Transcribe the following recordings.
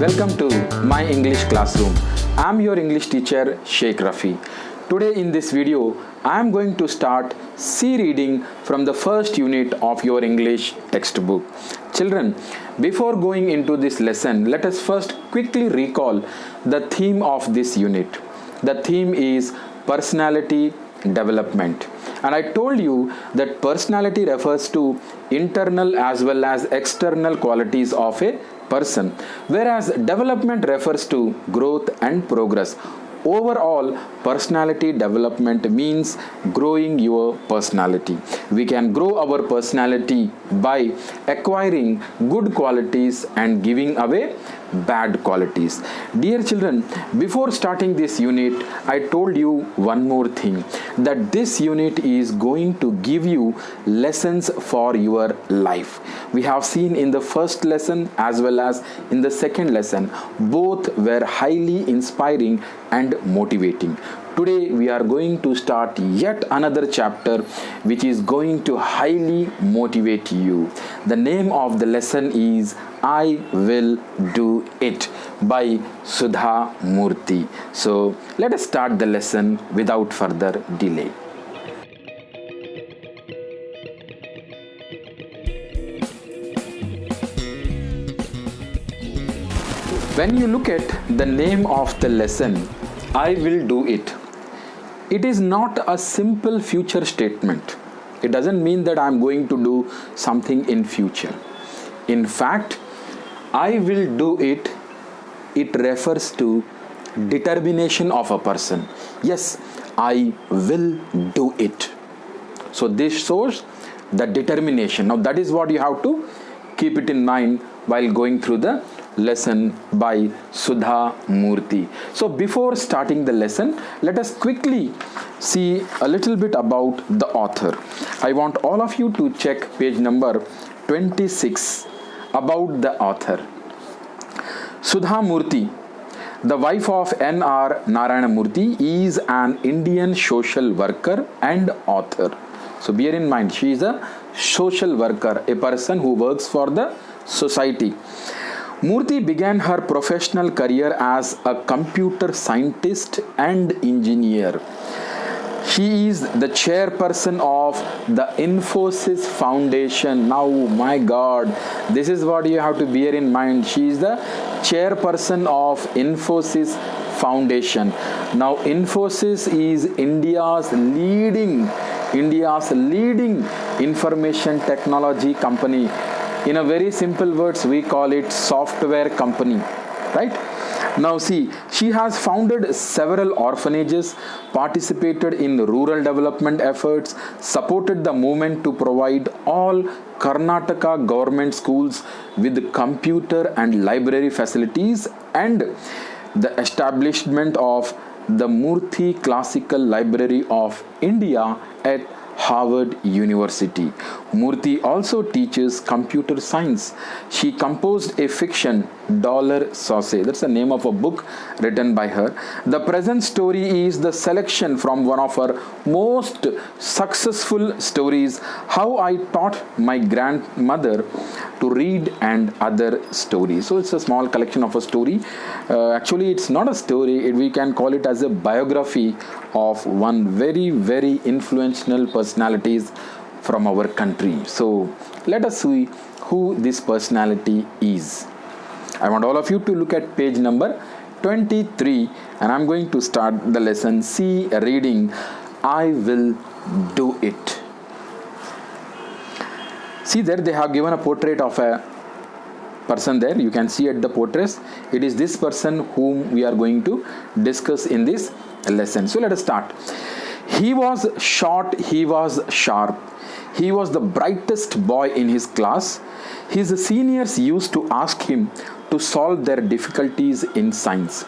Welcome to my English classroom. I am your English teacher Sheikh Rafi. Today in this video, I am going to start C reading from the first unit of your English textbook. Children, before going into this lesson, let us first quickly recall the theme of this unit. The theme is personality development. And I told you that personality refers to internal as well as external qualities of a person, whereas development refers to growth and progress. Overall, personality development means growing your personality. We can grow our personality by acquiring good qualities and giving away bad qualities. Dear children, before starting this unit, I told you one more thing, that this unit is going to give you lessons for your life. We have seen in the first lesson as well as in the second lesson, both were highly inspiring and motivating. Today we are going to start yet another chapter which is going to highly motivate you. The name of the lesson is I Will Do It by Sudha Murthy. So let us start the lesson without further delay. When you look at the name of the lesson, I will do it, it is not a simple future statement. It doesn't mean that I'm going to do something in future. In fact, I will do it, it refers to determination of a person. Yes, I will do it. So this shows the determination. Now that is what you have to keep it in mind while going through the lesson by Sudha Murthy. So before starting the lesson, let us quickly see a little bit about the author. I want all of you to check page number 26 about the author. Sudha Murthy, the wife of N.R. Narayana Murthy, is an Indian social worker and author. So bear in mind, she is a social worker, a person who works for the society. Murthy began her professional career as a computer scientist and engineer. She is the chairperson of the Infosys Foundation. Now, my God, this is what you have to bear in mind. She is the chairperson of Infosys Foundation. Now, Infosys is India's leading information technology company. In a very simple words, we call it software company, right? Now see, she has founded several orphanages, participated in rural development efforts, supported the movement to provide all Karnataka government schools with computer and library facilities, and the establishment of the Murthy Classical Library of India at Harvard University. Murthy also teaches computer science. She composed a fiction, Dollar Sausage. That's the name of a book written by her. The present story is the selection from one of her most successful stories, How I Taught My Grandmother to Read and Other Stories. So it's a small collection of a story. Actually, it's not a story. We can call it as a biography of one very, very influential personalities from our country. So let us see who this personality is. I want all of you to look at page number 23, and I'm going to start the lesson C reading I Will Do It. See there, they have given a portrait of a person there. You can see at the portrait, it is this person whom we are going to discuss in this lesson. So let us start. He was short, he was sharp. He was the brightest boy in his class. His seniors used to ask him to solve their difficulties in science.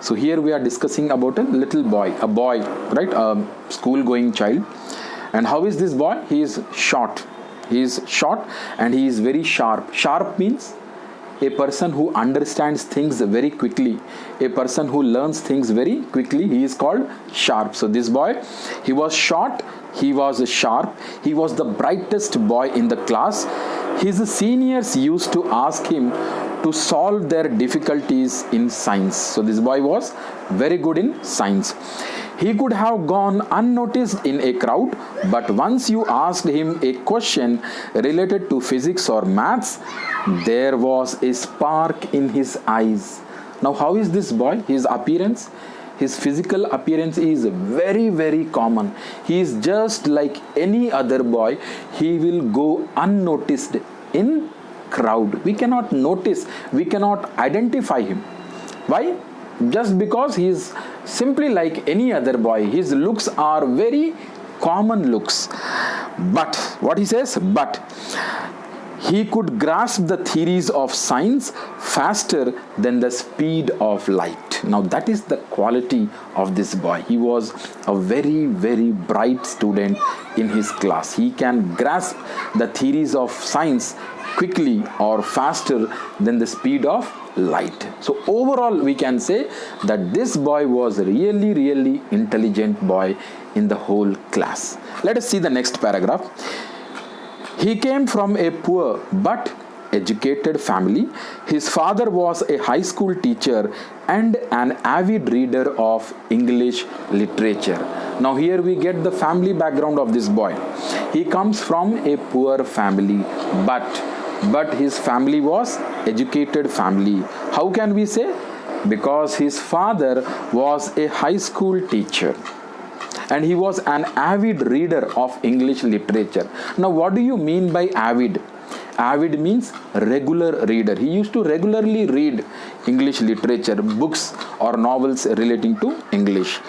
So here we are discussing about a little boy, a boy, right? A school-going child. And how is this boy? He is short. He is short and he is very sharp. Sharp means a person who understands things very quickly, a person who learns things very quickly. He is called sharp. So this boy, he was short, he was sharp, he was the brightest boy in the class. His seniors used to ask him to solve their difficulties in science. So this boy was very good in science. He could have gone unnoticed in a crowd, but once you asked him a question related to physics or maths, there was a spark in his eyes. Now, how is this boy? His appearance, his physical appearance is very, very common. He is just like any other boy. He will go unnoticed in crowd. We cannot notice, we cannot identify him. Why? Just because he is simply like any other boy. His looks are very common looks. But what he says, but he could grasp the theories of science faster than the speed of light. Now that is the quality of this boy. He was a very, very bright student in his class. He can grasp the theories of science quickly or faster than the speed of light. So overall we can say that this boy was a really, really intelligent boy in the whole class. Let us see the next paragraph. He came from a poor but educated family. His father was a high school teacher and an avid reader of English literature. Now here we get the family background of this boy. He comes from a poor family, but his family was educated family. How can we say? Because his father was a high school teacher and he was an avid reader of English literature. Now what do you mean by avid? Avid means regular reader. He used to regularly read English literature, books or novels relating to English.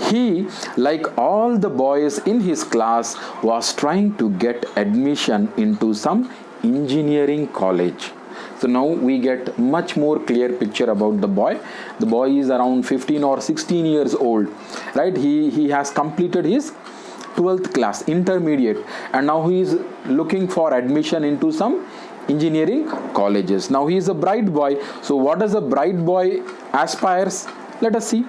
He, like all the boys in his class, was trying to get admission into some engineering college. So now we get much more clear picture about the boy. The boy is around 15 or 16 years old, right? He has completed his 12th class, intermediate, and now he is looking for admission into some engineering colleges. Now he is a bright boy. So what does a bright boy aspires? Let us see.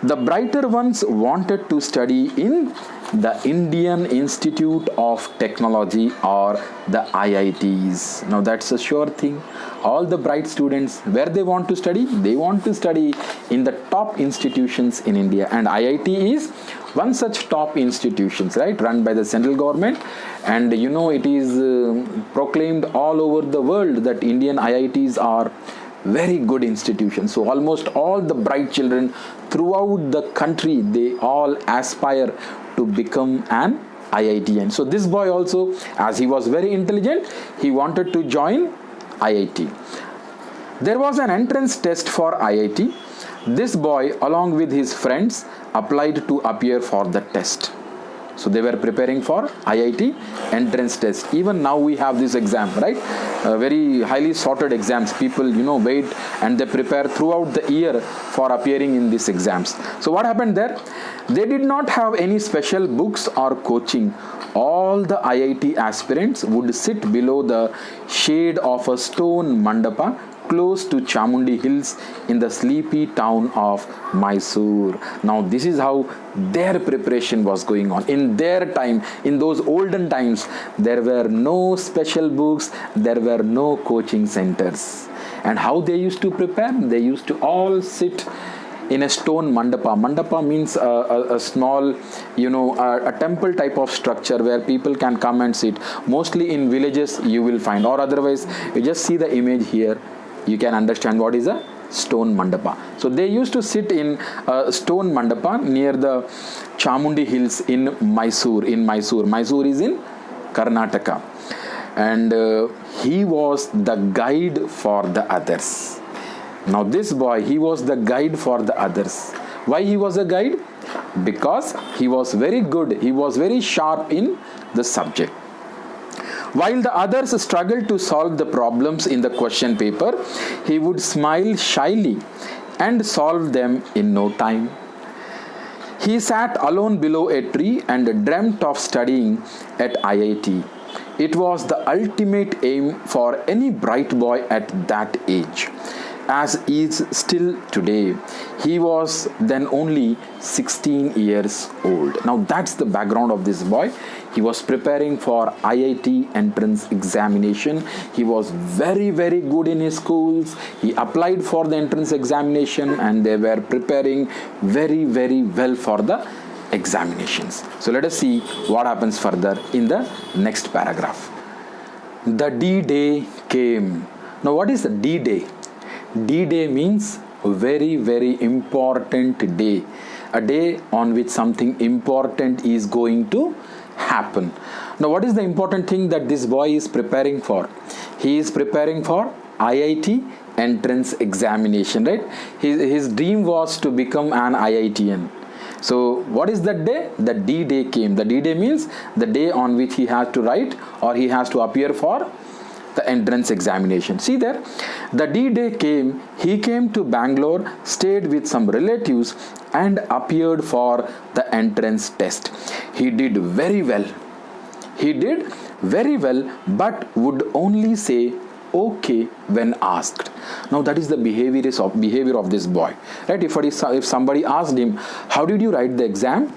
The brighter ones wanted to study in the Indian Institute of Technology or the IITs. Now that's a sure thing. All the bright students, where they want to study? They want to study in the top institutions in India, and IIT is one such top institutions, right, run by the central government. And you know, it is proclaimed all over the world that Indian IITs are very good institutions. So almost all the bright children throughout the country, they all aspire to become an IITian. So this boy also, as he was very intelligent, he wanted to join IIT. There was an entrance test for IIT. This boy, along with his friends, applied to appear for the test. So they were preparing for IIT entrance test. Even now we have this exam, right? Very highly sorted exams. People, wait and they prepare throughout the year for appearing in these exams. So what happened there? They did not have any special books or coaching. All the IIT aspirants would sit below the shade of a stone mandapa close to Chamundi Hills in the sleepy town of Mysore. Now this is how their preparation was going on. In their time, in those olden times, there were no special books, there were no coaching centers. And how they used to prepare? They used to all sit in a stone mandapa. Mandapa means a small, a temple type of structure where people can come and sit. Mostly in villages you will find, or otherwise you just see the image here. You can understand what is a stone mandapa. So they used to sit in a stone mandapa near the Chamundi Hills in Mysore. Mysore is in Karnataka. And he was the guide for the others. Now this boy, he was the guide for the others. Why he was a guide? Because he was very good. He was very sharp in the subject. While the others struggled to solve the problems in the question paper, he would smile shyly and solve them in no time. He sat alone below a tree and dreamt of studying at IIT. It was the ultimate aim for any bright boy at that age. as is still today. He was then only 16 years old. Now that's the background of this boy. He was preparing for IIT entrance examination. He was very, very good in his schools. He applied for the entrance examination and they were preparing very, very well for the examinations. So let us see what happens further in the next paragraph. The D-Day came. Now what is the D-Day? D-Day means a very, very important day. A day on which something important is going to happen. Now what is the important thing that this boy is preparing for? He is preparing for IIT entrance examination, right? His dream was to become an IITian. So what is that day? The D-Day came. The D-Day means the day on which he has to write or he has to appear for the entrance examination. See there, the D-Day came. He came to Bangalore, stayed with some relatives and appeared for the entrance test. He did very well. He did very well, but would only say okay when asked. Now that is the behavior of this boy, right? If somebody asked him, how did you write the exam?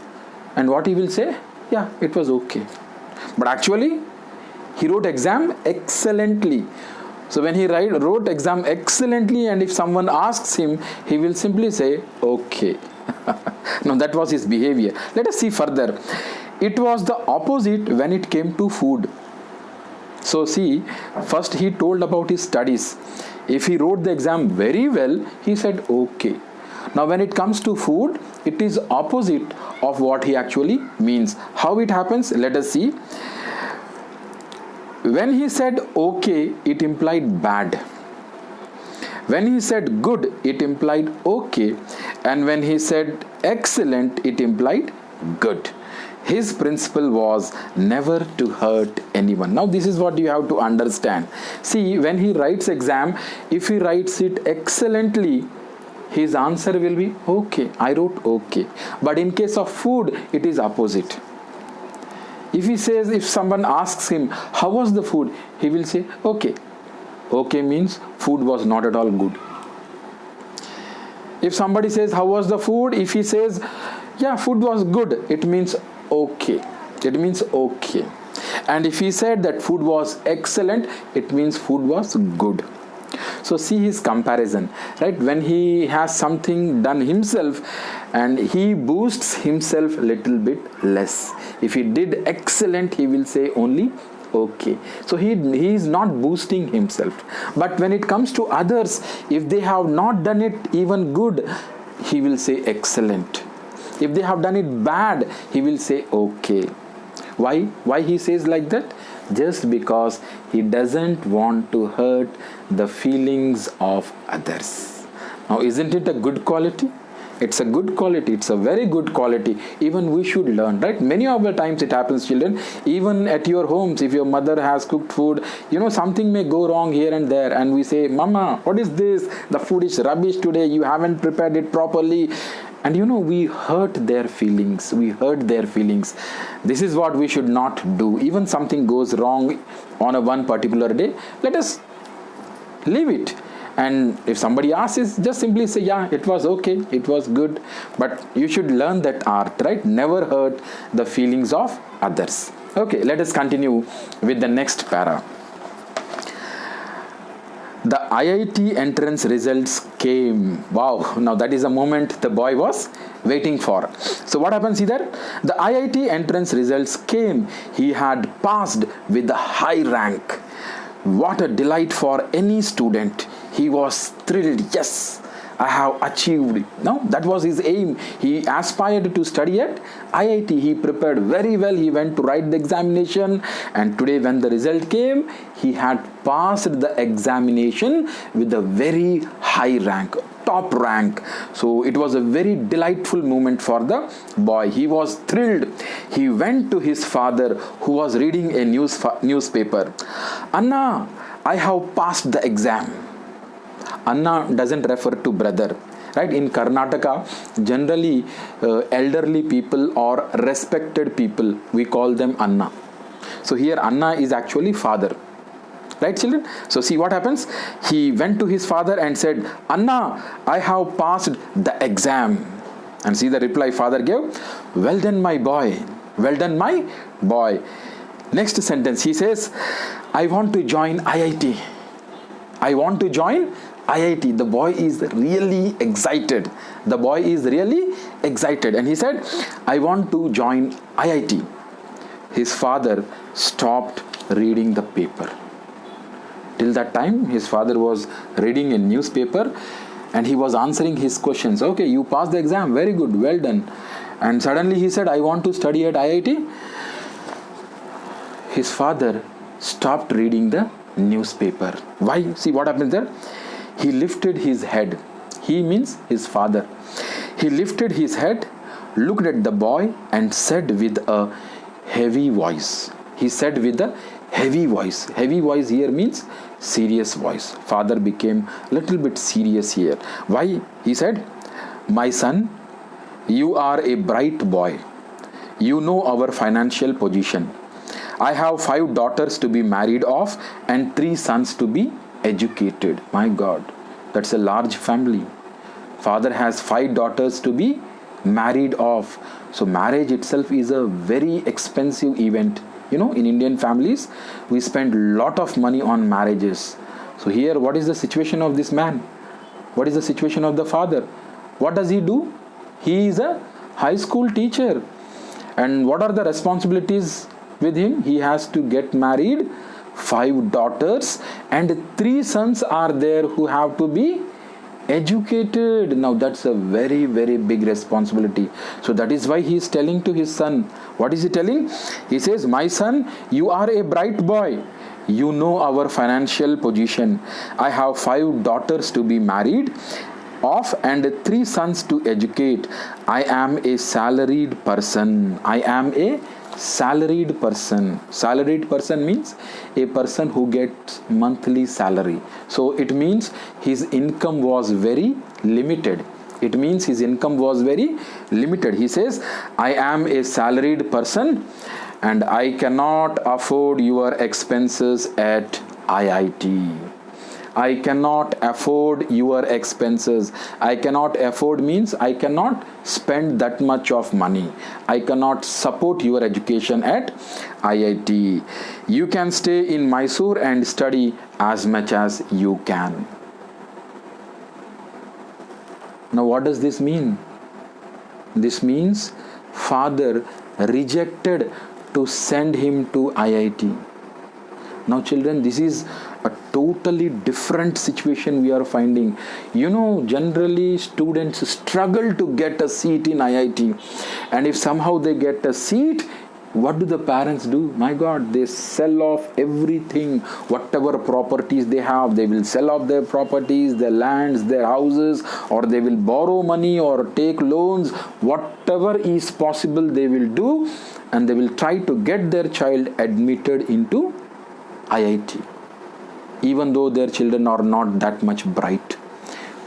And what he will say? Yeah, it was okay. But actually, he wrote exam excellently. So when he wrote exam excellently, and if someone asks him, he will simply say, okay. Now that was his behavior. Let us see further. It was the opposite when it came to food. So see, first he told about his studies. If he wrote the exam very well, he said okay. Now when it comes to food, it is opposite of what he actually means. How it happens? Let us see. When he said okay, it implied bad. When he said good, it implied okay. And when he said excellent, it implied good. His principle was never to hurt anyone. Now this is what you have to understand. See, when he writes exam, if he writes it excellently, his answer will be okay. I wrote okay. But in case of food, it is opposite. If someone asks him, how was the food? He will say, okay. Okay means food was not at all good. If somebody says, how was the food? If he says, yeah, food was good, it means okay. It means okay. And if he said that food was excellent, it means food was good. So see his comparison, right? When he has something done himself and he boosts himself a little bit less. If he did excellent, he will say only okay. So he is not boosting himself. But when it comes to others, if they have not done it even good, he will say excellent. If they have done it bad, he will say okay. Why he says like that? Just because he doesn't want to hurt the feelings of others. Now isn't it a good quality? It's a good quality. It's a very good quality. Even we should learn, right? Many of the times it happens, children, even at your homes, if your mother has cooked food, something may go wrong here and there, and we say, Mama, what is this? The food is rubbish today. You haven't prepared it properly. And we hurt their feelings. We hurt their feelings. This is what we should not do. Even something goes wrong on one particular day, let us leave it. And if somebody asks, just simply say, yeah, it was okay, it was good. But you should learn that art, right? Never hurt the feelings of others. Okay, let us continue with the next para. The IIT entrance results came. Wow, now that is a moment the boy was waiting for. So what happens here? The IIT entrance results came. He had passed with a high rank. What a delight for any student. He was thrilled. Yes, I have achieved. Now that was his aim. He aspired to study at IIT. He prepared very well. He went to write the examination, and today when the result came, he had passed the examination with a very high rank, top rank. So it was a very delightful moment for the boy. He was thrilled. He went to his father, who was reading a newspaper. Anna, I have passed the exam. Anna doesn't refer to brother, right? In Karnataka, generally elderly people or respected people, we call them Anna. So here Anna is actually father. Right, children? So see what happens. He went to his father and said, Anna, I have passed the exam. And see the reply father gave, well done my boy, well done my boy. Next sentence, he says, I want to join IIT. I want to join IIT. The boy is really excited. The boy is really excited. And he said, I want to join IIT. His father stopped reading the paper. Till that time, his father was reading a newspaper and he was answering his questions. Okay, you passed the exam. Very good. Well done. And suddenly he said, I want to study at IIT. His father stopped reading the newspaper. Why? See what happens there. He lifted his head. He means his father. He lifted his head, looked at the boy and said with a heavy voice. He said with a heavy voice. Heavy voice here means serious voice. Father became a little bit serious here. Why? He said, my son, you are a bright boy. You know our financial position. I have 5 daughters to be married off and 3 sons to be educated. My God, that's a large family. Father has 5 daughters to be married off. So marriage itself is a very expensive event. You know, in Indian families, we spend a lot of money on marriages. So here, what is the situation of this man? What is the situation of the father? What does he do? He is a high school teacher. And what are the responsibilities with him? He has to get married, 5 daughters, and 3 sons are there who have to be educated. Now that's a very, very big responsibility. So that is why he is telling to his son. What is he telling? He says, my son, you are a bright boy. You know our financial position. I have 5 daughters to be married off and 3 sons to educate. I am a salaried person. I am a salaried person. Salaried person means a person who gets monthly salary. So it means his income was very limited. It means his income was very limited. He says, I am a salaried person and I cannot afford your expenses at IIT. I cannot afford your expenses. I cannot afford means I cannot spend that much of money. I cannot support your education at IIT. You can stay in Mysore and study as much as you can. Now what does this mean? This means father rejected to send him to IIT. Now children, this is a totally different situation we are finding. You know, generally students struggle to get a seat in IIT, and if somehow they get a seat, what do the parents do? My God, they sell off everything, whatever properties they have. They will sell off their properties, their lands, their houses, or they will borrow money or take loans. Whatever is possible they will do, and they will try to get their child admitted into IIT, even though their children are not that much bright.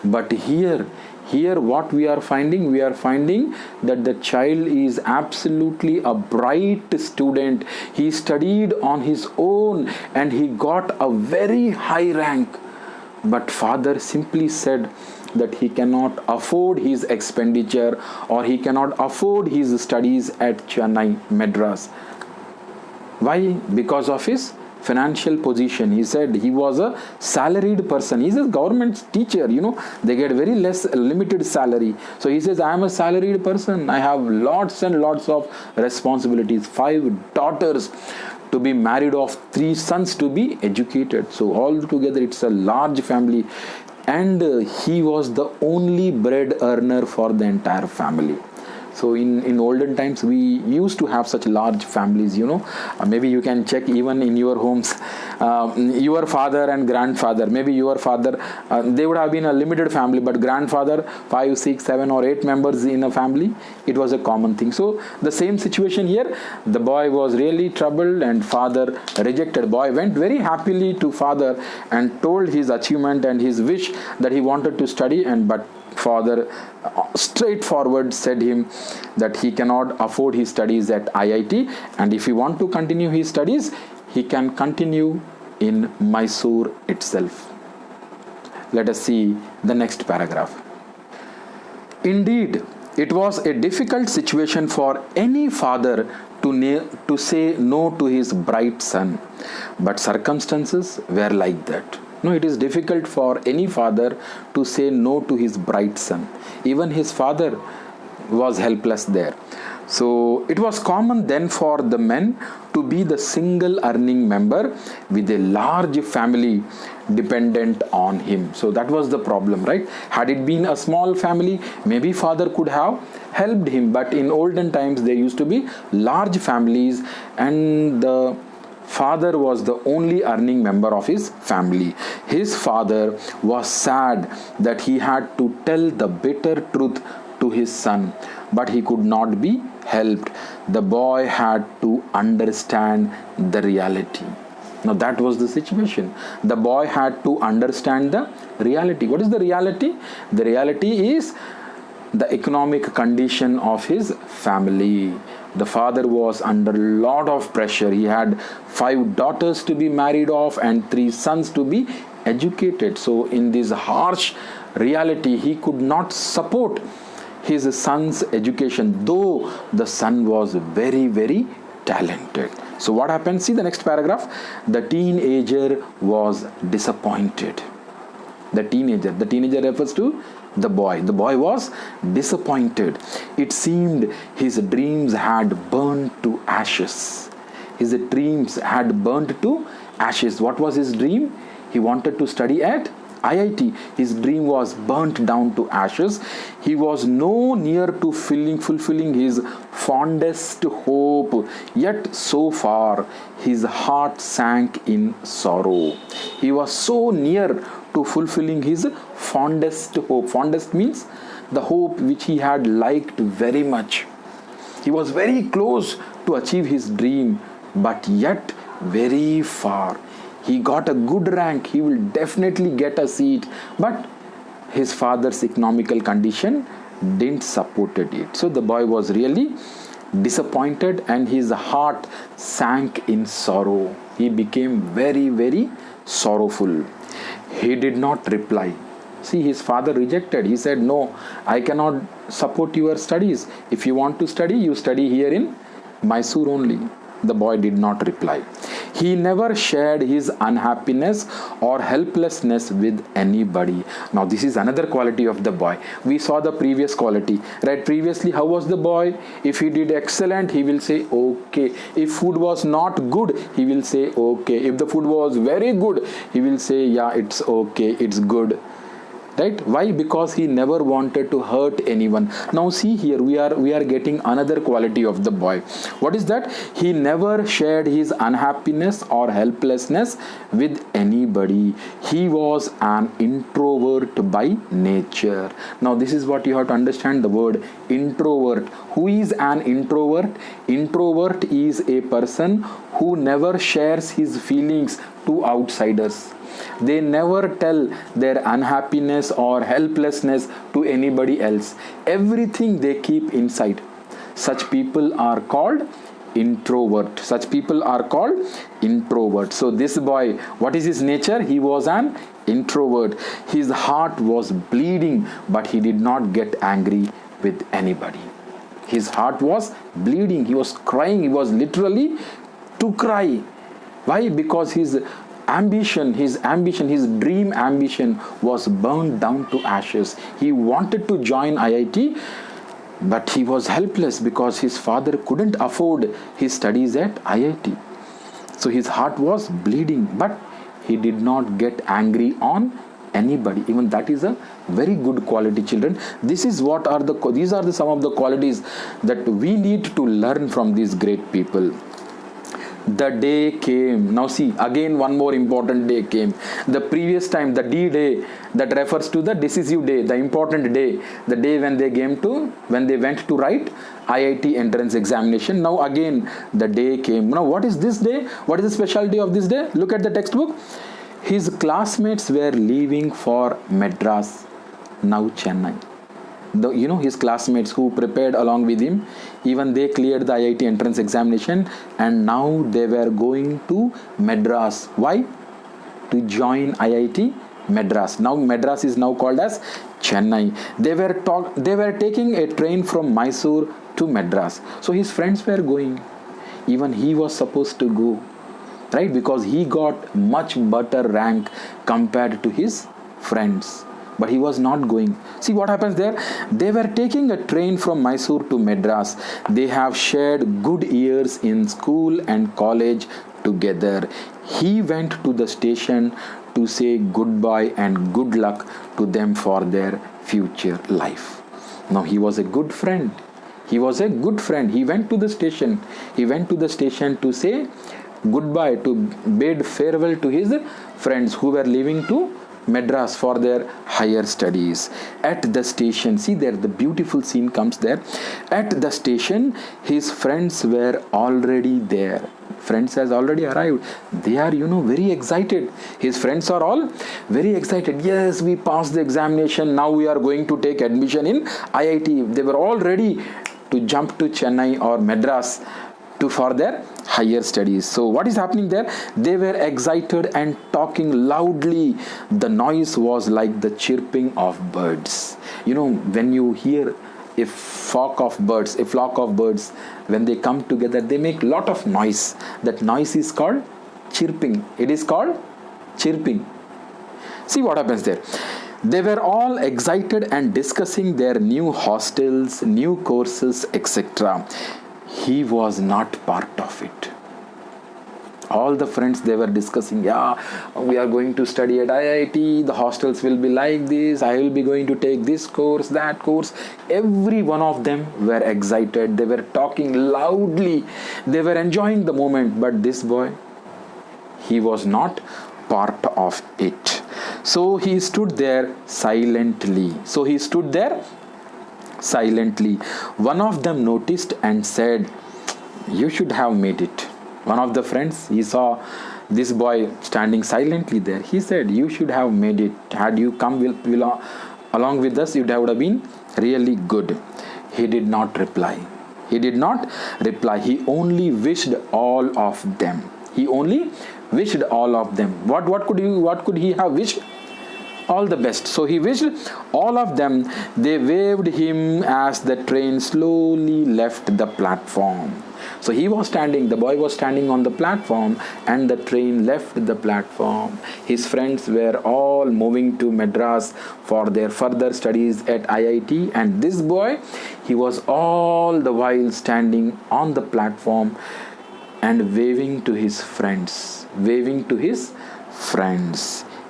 But here what we are finding that the child is absolutely a bright student. He studied on his own and he got a very high rank. But father simply said that he cannot afford his expenditure or he cannot afford his studies at Chennai, Madras. Why? Because of his financial position. He said he was a salaried person. He's a government teacher, you know, they get very limited salary. So he says, I am a salaried person. I have lots and lots of responsibilities. 5 daughters to be married off, 3 sons to be educated. So altogether it's a large family. And he was the only bread earner for the entire family. So in olden times, we used to have such large families, you know. Maybe you can check even in your homes, your father and grandfather, maybe your father, they would have been a limited family, but grandfather, 5, 6, 7 or 8 members in a family, it was a common thing. So the same situation here, the boy was really troubled and father rejected. Boy went very happily to father and told his achievement and his wish that he wanted to study, but father straightforward said him that he cannot afford his studies at IIT, and if he want to continue his studies, he can continue in Mysore itself. Let us see the next paragraph. Indeed, it was a difficult situation for any father to say no to his bright son, but circumstances were like that. No, it is difficult for any father to say no to his bright son. Even his father was helpless there. So it was common then for the men to be the single earning member with a large family dependent on him. So that was the problem, right? Had it been a small family, maybe father could have helped him, but in olden times there used to be large families and the father was the only earning member of his family. His father was sad that he had to tell the bitter truth to his son, but he could not be helped. The boy had to understand the reality. Now that was the situation. The boy had to understand the reality. What is the reality? The reality is the economic condition of his family. The father was under a lot of pressure. He had 5 daughters to be married off and 3 sons to be educated. So in this harsh reality, he could not support his son's education, though the son was very, very talented. So what happened? See the next paragraph. The teenager was disappointed. The teenager refers to the boy. The boy was disappointed. It seemed his dreams had burned to ashes. His dreams had burned to ashes. What was his dream? He wanted to study at IIT. His dream was burnt down to ashes. He was no near to fulfilling his fondest hope, yet so far his heart sank in sorrow. He was so near to fulfilling his fondest hope. Fondest means the hope which he had liked very much. He was very close to achieve his dream, but yet very far. He got a good rank, he will definitely get a seat, but his father's economical condition didn't support it. So the boy was really disappointed and his heart sank in sorrow. He became very, very sorrowful. He did not reply. See, his father rejected. He said, no, I cannot support your studies. If you want to study, you study here in Mysore only. The boy did not reply. He never shared his unhappiness or helplessness with anybody. Now this is another quality of the boy. We saw the previous quality, right? Previously, how was the boy? If he did excellent, he will say okay. If food was not good, he will say okay. If the food was very good, he will say yeah, it's okay, it's good. Right? Why? Because he never wanted to hurt anyone. Now see here, we are getting another quality of the boy. What is that? He never shared his unhappiness or helplessness with anybody. He was an introvert by nature. Now this is what you have to understand, the word introvert. Who is an introvert? Introvert is a person who never shares his feelings to outsiders. They never tell their unhappiness or helplessness to anybody else. Everything they keep inside. Such people are called introvert. Such people are called introvert. So this boy, what is his nature? He was an introvert. His heart was bleeding, but he did not get angry with anybody. His heart was bleeding. He was crying. He was literally to cry. Why? Because his dream ambition was burned down to ashes. He wanted to join IIT, but he was helpless because his father couldn't afford his studies at IIT. So his heart was bleeding, but he did not get angry on anybody. Even that is a very good quality, children. These are some of the qualities that we need to learn from these great people. The day came. Now see, again one more important day came. The previous time, the D-Day, that refers to the decisive day, the important day, the day when they went to write IIT entrance examination. Now again the day came. Now what is this day? What is the specialty of this day? Look at the textbook. His classmates were leaving for Madras, now Chennai. His classmates who prepared along with him, even they cleared the IIT entrance examination and now they were going to Madras. Why? to join IIT Madras. Now Madras is now called as Chennai. They were taking a train from Mysore to Madras. So his friends were going. Even he was supposed to go, right? Because he got much better rank compared to his friends. But he was not going. See what happens there? They were taking a train from Mysore to Madras. They have shared good years in school and college together. He went to the station to say goodbye and good luck to them for their future life. Now he was a good friend. He was a good friend. He went to the station. He went to the station to say goodbye, to bid farewell to his friends who were leaving to Madras for their higher studies. At the station, see there, the beautiful scene comes there. At the station, his friends were already there. Friends has already arrived. They are, very excited. His friends are all very excited. Yes, we passed the examination. Now we are going to take admission in IIT. They were all ready to jump to Chennai or Madras for their higher studies. So what is happening there? They were excited and talking loudly. The noise was like the chirping of birds. When you hear a flock of birds, when they come together, they make a lot of noise. That noise is called chirping. It is called chirping. See what happens there. They were all excited and discussing their new hostels, new courses, etc. He was not part of it. All the friends, they were discussing, we are going to study at IIT, the hostels will be like this, I will be going to take this course, that course. Every one of them were excited. They were talking loudly. They were enjoying the moment. But this boy, he was not part of it. So he stood there silently. One of them noticed and said, "You should have made it." One of the friends, he saw this boy standing silently there. He said, "You should have made it. Had you come along with us, it would have been really good." He did not reply. He only wished all of them. What could he have wished? All the best. So he wished all of them. They waved him as the train slowly left the platform. So the boy was standing on the platform, and the train left the platform. His friends were all moving to Madras for their further studies at IIT, and this boy, he was all the while standing on the platform and waving to his friends.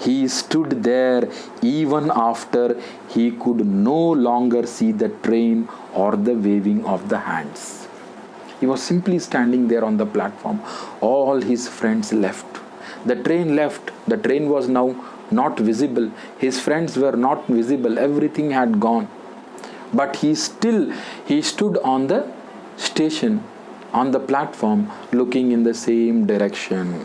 He stood there even after he could no longer see the train or the waving of the hands. He was simply standing there on the platform. All his friends left. The train left. The train was now not visible. His friends were not visible. Everything had gone. But he stood on the station, on the platform, looking in the same direction.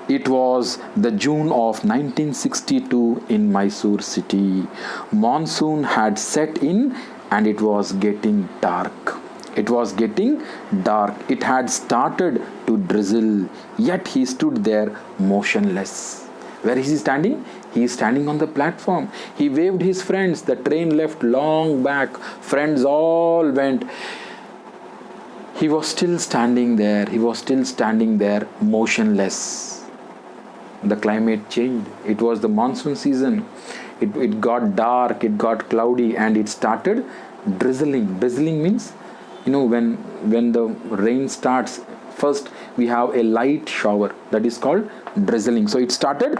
It was the June of 1962 in Mysore city. Monsoon had set in and it was getting dark. It had started to drizzle, yet he stood there motionless. Where is he standing? He is standing on the platform. He waved his friends. The train left long back. Friends all went. He was still standing there motionless. The climate changed. It was the monsoon season. It got dark, it got cloudy, and it started drizzling. Drizzling means, when the rain starts, first we have a light shower. That is called drizzling. So it started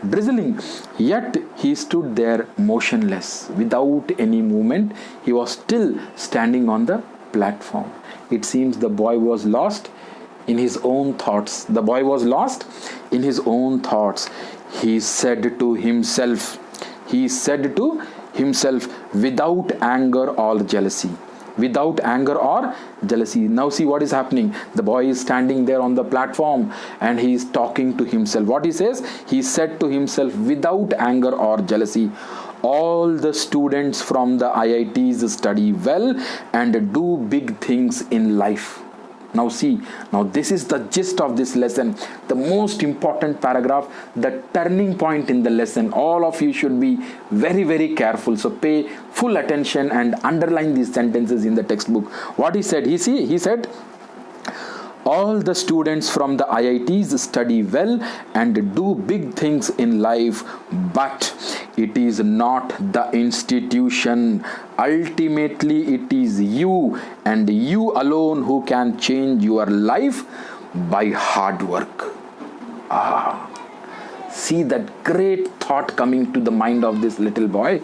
drizzling. Yet he stood there motionless, without any movement. He was still standing on the platform. It seems the boy was lost in his own thoughts. He said to himself, without anger or jealousy. Now see what is happening. The boy is standing there on the platform and he is talking to himself. What he says? He said to himself, without anger or jealousy, all the students from the IITs study well and do big things in life. Now see, now this is the gist of this lesson, the most important paragraph, the turning point in the lesson. All of you should be very, very careful. So pay full attention and underline these sentences in the textbook. What he said, he said, all the students from the IITs study well and do big things in life, but it is not the institution. Ultimately, it is you and you alone who can change your life by hard work. See that great thought coming to the mind of this little boy.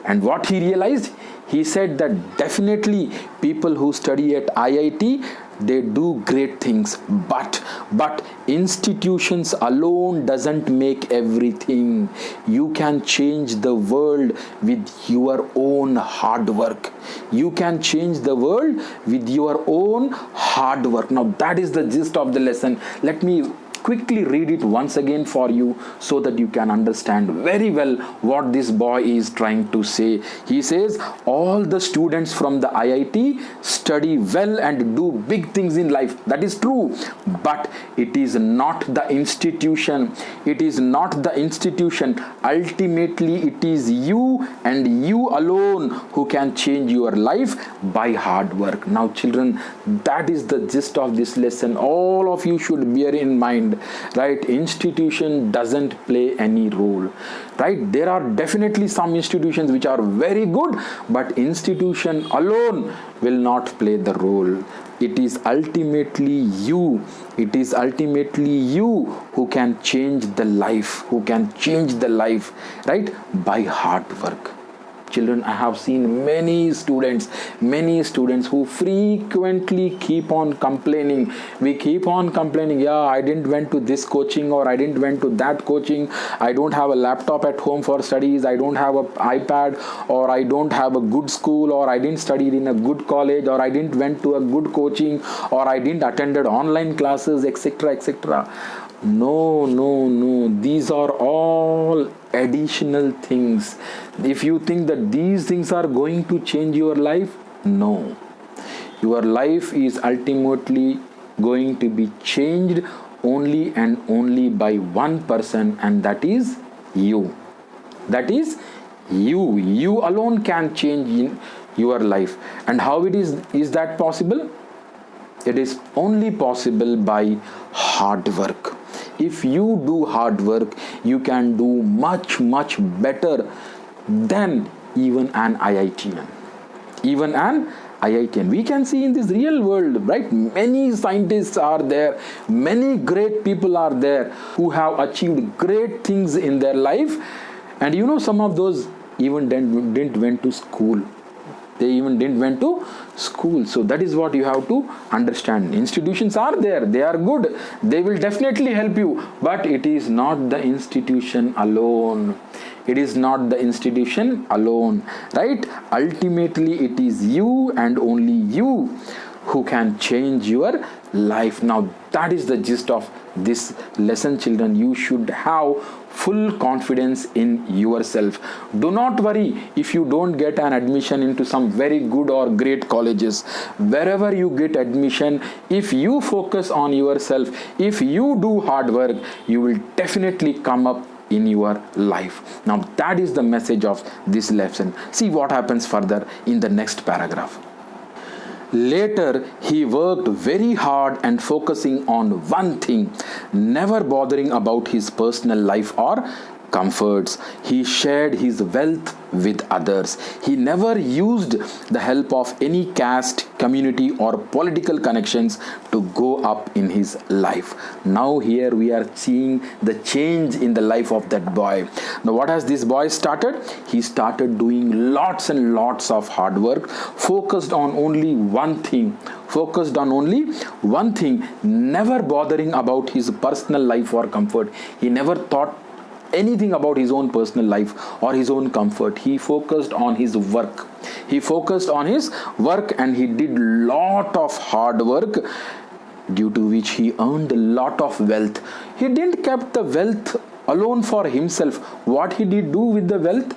And what he realized? He said that definitely people who study at IIT, they do great things, but institutions alone doesn't make everything. You can change the world with your own hard work. You can change the world with your own hard work. Now that is the gist of the lesson. Let me quickly read it once again for you so that you can understand very well what this boy is trying to say. He says, all the students from the IIT study well and do big things in life. That is true, but it is not the institution. It is not the institution. Ultimately, it is you and you alone who can change your life by hard work. Now children, that is the gist of this lesson. All of you should bear in mind, right? Institution doesn't play any role, right? There are definitely some institutions which are very good, but institution alone will not play the role. It is ultimately you. It is ultimately you who can change the life, right? By hard work. Children, I have seen many students who frequently keep on complaining. We keep on complaining, yeah, I didn't went to this coaching, or I didn't went to that coaching. I don't have a laptop at home for studies. I don't have an iPad, or I don't have a good school, or I didn't study in a good college, or I didn't went to a good coaching, or I didn't attended online classes, etc., etc. No. These are all additional things. If you think that these things are going to change your life, no. Your life is ultimately going to be changed only and only by one person, and that is you. That is you. You alone can change in your life. And how it is that possible? It is only possible by hard work. If you do hard work, you can do much better than even an IITian. We can see in this real world, right? Many scientists are there, many great people are there who have achieved great things in their life, and some of those even didn't went to school. They even didn't went to school. So that is what you have to understand. Institutions are there, they are good, they will definitely help you, but it is not the institution alone. It is not the institution alone, right? Ultimately, it is you and only you who can change your life. Now that is the gist of this lesson, children. You should have full confidence in yourself. Do not worry if you don't get an admission into some very good or great colleges. Wherever you get admission, if you focus on yourself, if you do hard work, you will definitely come up in your life. Now that is the message of this lesson. See what happens further in the next paragraph. Later, he worked very hard and focusing on one thing, never bothering about his personal life or comforts. He shared his wealth with others. He never used the help of any caste, community, or political connections to go up in his life. Now here we are seeing the change in the life of that boy. Now what has this boy started? He started doing lots and lots of hard work, focused on only one thing, never bothering about his personal life or comfort. He never thought anything about his own personal life or his own comfort. He focused on his work. And he did lot of hard work, due to which he earned a lot of wealth. He didn't keep the wealth alone for himself. What he did do with the wealth?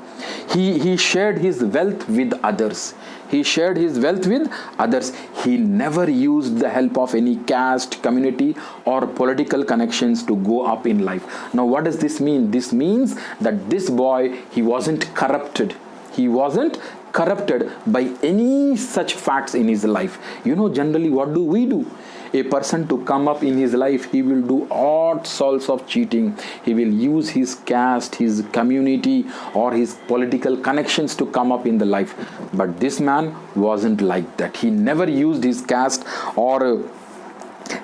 He shared his wealth with others. He shared his wealth with others. He never used the help of any caste, community, or political connections to go up in life. Now, what does this mean? This means that this boy, he wasn't corrupted. He wasn't corrupted by any such facts in his life. Generally, what do we do? A person to come up in his life, he will do all sorts of cheating. He will use his caste, his community, or his political connections to come up in the life. But this man wasn't like that. He never used his caste or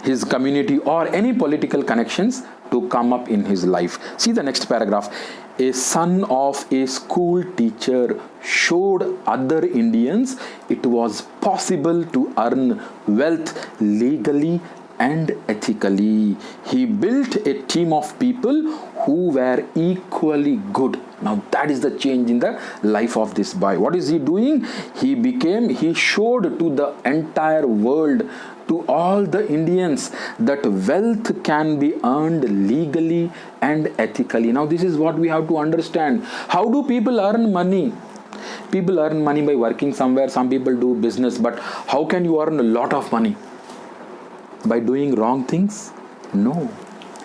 his community or any political connections to come up in his life. See the next paragraph. A son of a school teacher showed other Indians it was possible to earn wealth legally and ethically. He built a team of people who were equally good. Now that is the change in the life of this boy. What is he doing? He showed to the entire world, to all the Indians, that wealth can be earned legally and ethically. Now this is what we have to understand. How do people earn money? People earn money by working somewhere. Some people do business. But how can you earn a lot of money? By doing wrong things? No.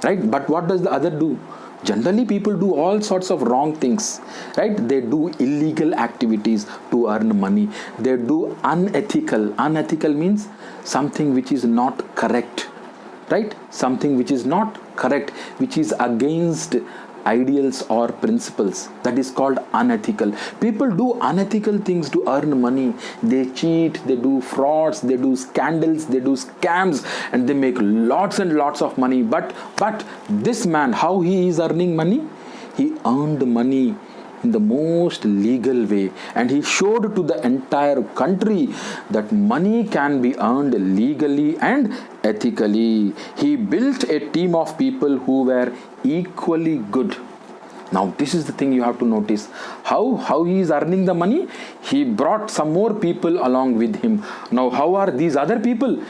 Right? But what does the other do? Generally, people do all sorts of wrong things, right? They do illegal activities to earn money. They do unethical. Unethical means something which is not correct, right? Something which is not correct, which is against ideals or principles. That is called unethical. People do unethical things to earn money. They cheat, they do frauds, they do scandals, they do scams, and they make lots and lots of money. But this man, how he is earning money? He earned money in the most legal way, and he showed to the entire country that money can be earned legally and ethically. He built a team of people who were equally good. Now this is the thing you have to notice. How he is earning the money? He brought some more people along with him. Now how are these other people?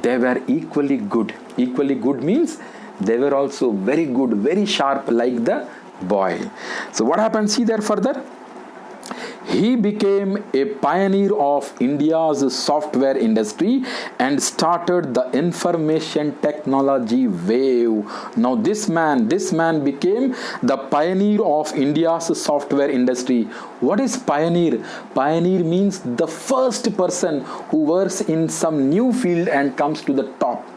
They were equally good. Equally good means they were also very good, very sharp, like the boy. So what happens? See there further. He became a pioneer of India's software industry and started the information technology wave. Now this man became the pioneer of India's software industry. What is pioneer? Pioneer means the first person who works in some new field and comes to the top.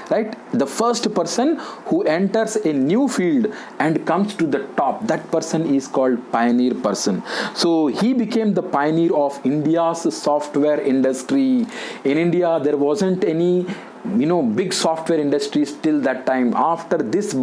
Right? The first person who enters a new field and comes to the top, that person is called pioneer person. So he became the pioneer of India's software industry. In India, there wasn't any big software industries till that time. After this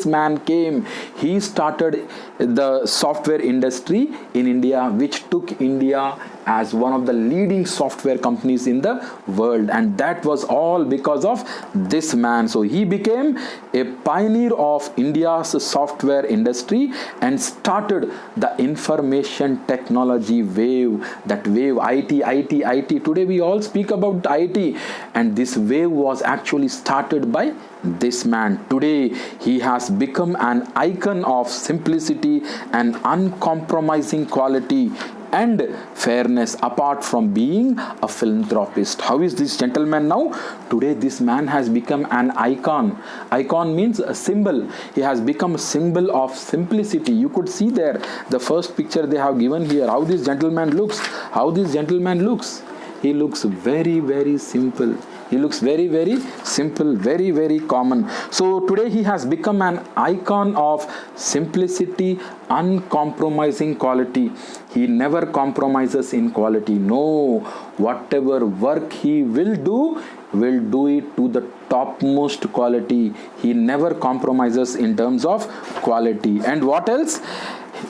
man came, he started the software industry in India, which took India as one of the leading software companies in the world, and that was all because of this man. So he became a pioneer of India's software industry and started the information technology wave. That wave, IT. Today we all speak about IT, and this wave was actually started by this man. Today he has become an icon of simplicity and uncompromising quality and fairness, apart from being a philanthropist. How is this gentleman now? Today this man has become an icon. Icon means a symbol. He has become a symbol of simplicity. You could see there the first picture they have given here, how this gentleman looks. He looks very, very simple. He looks very, very simple, very, very common. So today he has become an icon of simplicity, uncompromising quality. He never compromises in quality. No, whatever work he will do it to the topmost quality. He never compromises in terms of quality. And what else?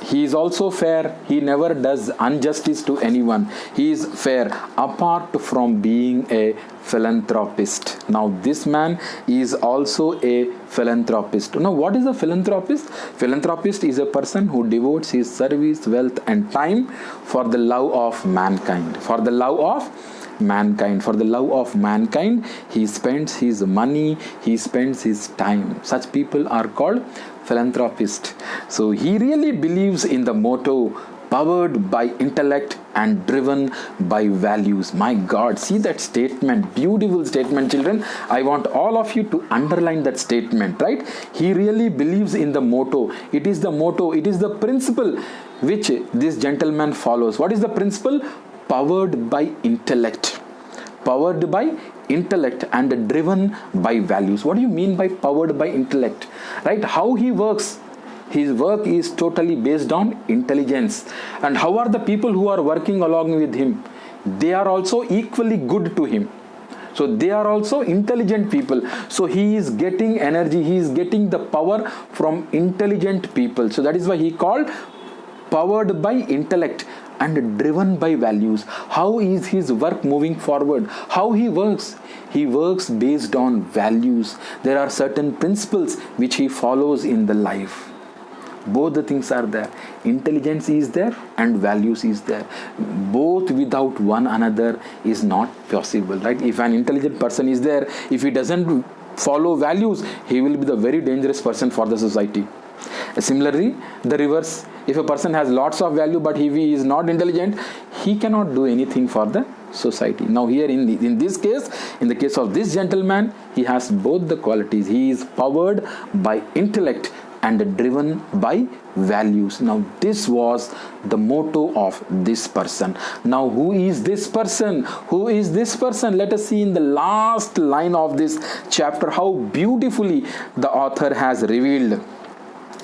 He is also fair. He never does injustice to anyone. He is fair, apart from being a philanthropist. Now this man is also a philanthropist. Now what is a philanthropist? Philanthropist is a person who devotes his service, wealth and time for the love of mankind. For the love of mankind, he spends his money, he spends his time. Such people are called philanthropist. So he really believes in the motto, powered by intellect and driven by values. My God, see that statement, beautiful statement, children. I want all of you to underline that statement, right? He really believes in the motto. It is the motto, it is the principle which this gentleman follows. What is the principle? Powered by intellect. Powered by intellect and driven by values. What do you mean by powered by intellect? Right? How he works. His work is totally based on intelligence. And how are the people who are working along with him? They are also equally good to him. So they are also intelligent people. So he is getting energy, he is getting the power from intelligent people. So that is why he called powered by intellect and driven by values. How is his work moving forward? How he works? He works based on values. There are certain principles which he follows in the life. Both the things are there. Intelligence is there and values is there. Both without one another is not possible, right? If an intelligent person is there, if he doesn't follow values, he will be the very dangerous person for the society. Similarly, the reverse. If a person has lots of value but if he is not intelligent, he cannot do anything for the society. Now here in this case, in the case of this gentleman, he has both the qualities. He is powered by intellect and driven by values. Now this was the motto of this person. Now who is this person? Who is this person? Let us see in the last line of this chapter how beautifully the author has revealed.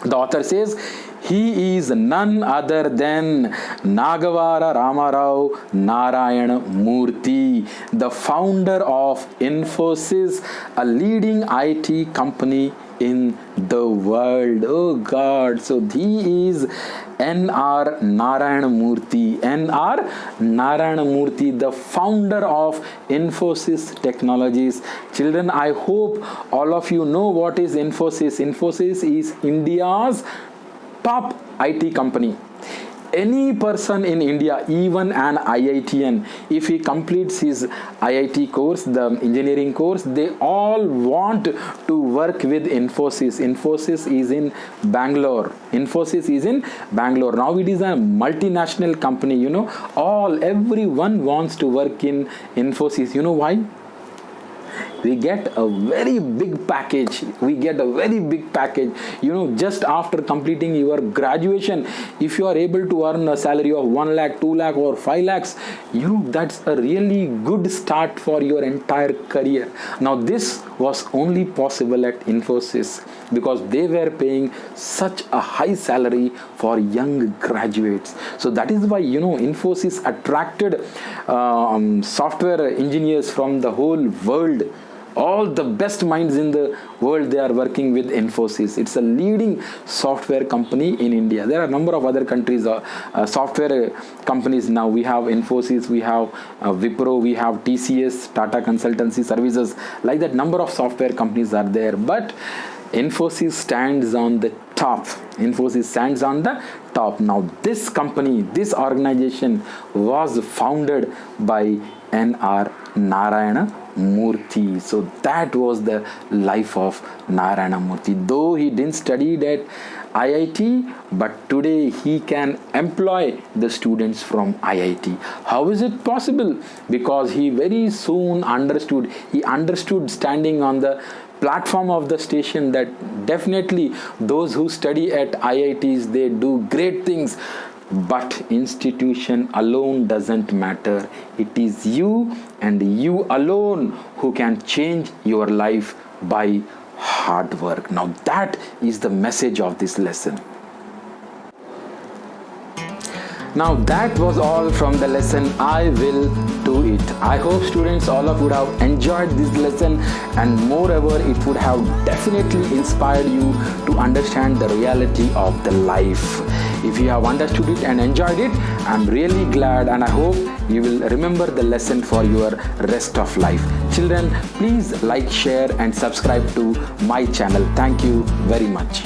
The author says, he is none other than Nagavara Ramarao Narayana Murthy, the founder of Infosys, a leading IT company in the world. Oh God, so he is N.R. Narayana Murthy. N.R. Narayana Murthy, the founder of Infosys Technologies. Children, I hope all of you know what is Infosys. Infosys is India's top IT company. Any person in India, even an IITian, if he completes his IIT course, the engineering course, they all want to work with Infosys. Infosys is in Bangalore. Infosys is in Bangalore. Now it is a multinational company, you know. Everyone wants to work in Infosys. You know why? We get a very big package. You know, just after completing your graduation, if you are able to earn a salary of 1 lakh, 2 lakh or 5 lakhs, you know, that's a really good start for your entire career. Now this was only possible at Infosys because they were paying such a high salary for young graduates. So that is why, you know, Infosys attracted software engineers from the whole world. All the best minds in the world, they are working with Infosys. It's a leading software company in India. There are a number of other countries, software companies now. We have Infosys, we have Wipro, we have TCS, Tata Consultancy Services. Like that, number of software companies are there. But Infosys stands on the top. Infosys stands on the top. Now this company, this organization was founded by N.R. Narayana Murthy. So that was the life of Narayana Murthy. Though he didn't study at IIT, but today he can employ the students from IIT. How is it possible? Because he very soon understood. He understood standing on the platform of the station that definitely those who study at IITs, they do great things. But institution alone doesn't matter. It is you and you alone who can change your life by hard work. Now that is the message of this lesson. Now that was all from the lesson I Will Do It. I hope students, all of you would have enjoyed this lesson, and moreover it would have definitely inspired you to understand the reality of the life. If you have understood it and enjoyed it, I'm really glad, and I hope you will remember the lesson for your rest of life. Children, please like, share and subscribe to my channel. Thank you very much.